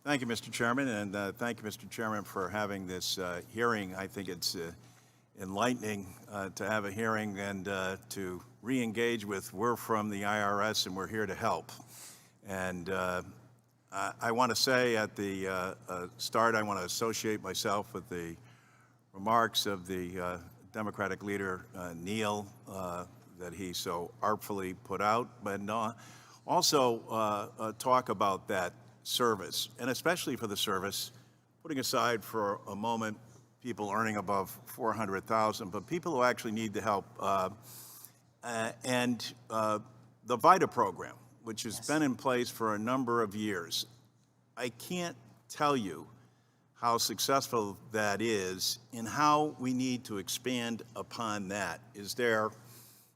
Thank you, Mr. Chairman, and thank you, Mr. Chairman, for having this hearing. I think it's enlightening to have a hearing and to re-engage with we're from the IRS and we're here to help. And I want to say at the start, I want to associate myself with the remarks of the Democratic leader, Neil, that he so artfully put out, but also talk about that service, and especially for the service, putting aside for a moment people earning above $400,000, but people who actually need the help, and the VITA program, which has been in place for a number of years. I can't tell you how successful that is and how we need to expand upon that. Is there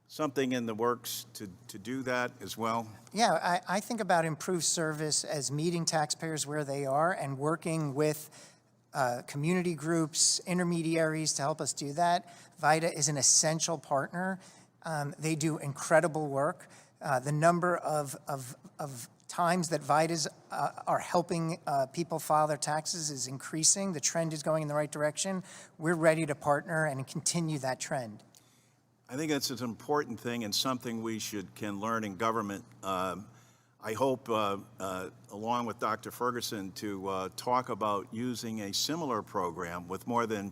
something in the works to do that as well? Yeah, I think about improved service as meeting taxpayers where they are and working with community groups, intermediaries to help us do that. VITA is an essential partner. They do incredible work. The number of times that VITAs are helping people file their taxes is increasing. The trend is going in the right direction. We're ready to partner and continue that trend. I think that's an important thing and something we can learn in government. I hope, along with Dr. Ferguson, to talk about using a similar program with more than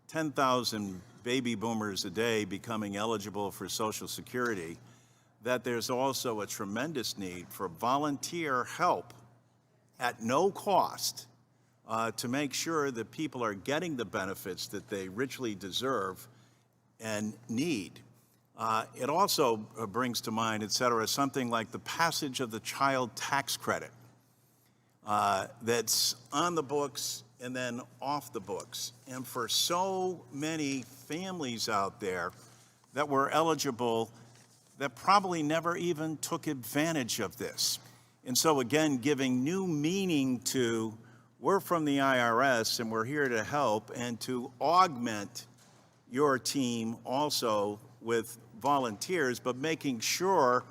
10,000 baby boomers a day becoming eligible for Social Security, that there's also a tremendous need for volunteer help at no cost to make sure that people are getting the benefits that they richly deserve and need. It also brings to mind, et cetera, something like the passage of the child tax credit that's on the books and then off the books. And for so many families out there that were eligible that probably never even took advantage of this. And so again, giving new meaning to we're from the IRS and we're here to help, and to augment your team also with volunteers, but making sure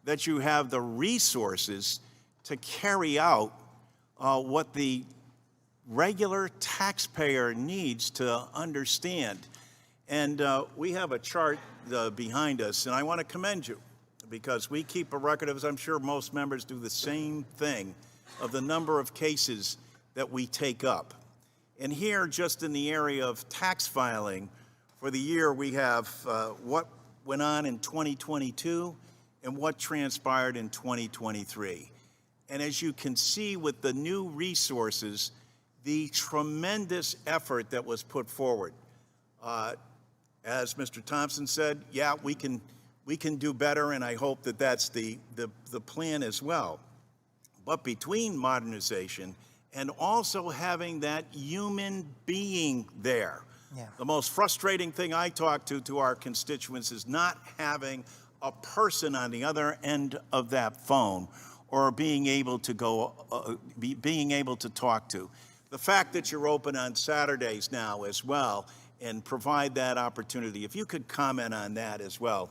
that you have the resources to carry out what the regular taxpayer needs to understand. And we have a chart behind us, and I want to commend you because we keep a record of, as I'm sure most members do the same thing, of the number of cases that we take up. And here, just in the area of tax filing, for the year, we have what went on in 2022 and what transpired in 2023. And as you can see with the new resources, the tremendous effort that was put forward. As Mr. Thompson said, yeah, we can do better, and I hope that that's the plan as well. But between modernization and also having that human being there, the most frustrating thing I talk to our constituents is not having a person on the other end of that phone or being able to being able to talk to. The fact that you're open on Saturdays now as well and provide that opportunity. If you could comment on that as well,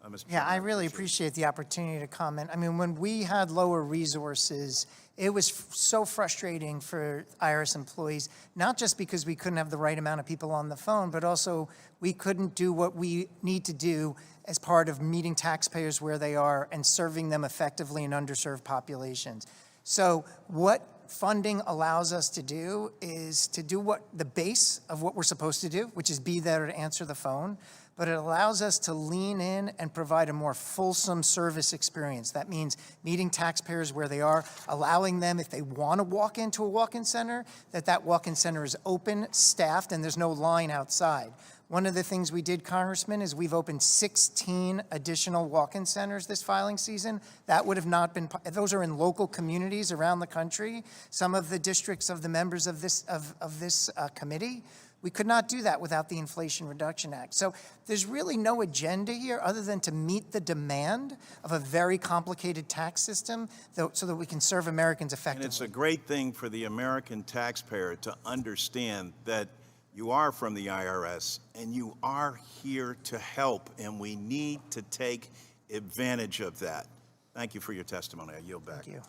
Mr. Yeah, I really appreciate the opportunity to comment. I mean, when we had lower resources, it was so frustrating for IRS employees, not just because we couldn't have the right amount of people on the phone, but also we couldn't do what we need to do as part of meeting taxpayers where they are and serving them effectively in underserved populations. So what funding allows us to do is to do what the base of what we're supposed to do, which is be there to answer the phone, but it allows us to lean in and provide a more fulsome service experience. That means meeting taxpayers where they are, allowing them, if they want to walk into a walk-in center, that walk-in center is open, staffed, and there's no line outside. One of the things we did, Congressman, is we've opened 16 additional walk-in centers this filing season. That would have not been, those are in local communities around the country. Some of the districts of the members of this committee. We could not do that without the Inflation Reduction Act. So there's really no agenda here other than to meet the demand of a very complicated tax system so that we can serve Americans effectively. And it's a great thing for the American taxpayer to understand that you are from the IRS and you are here to help, and we need to take advantage of that. Thank you for your testimony. I yield back. Thank you.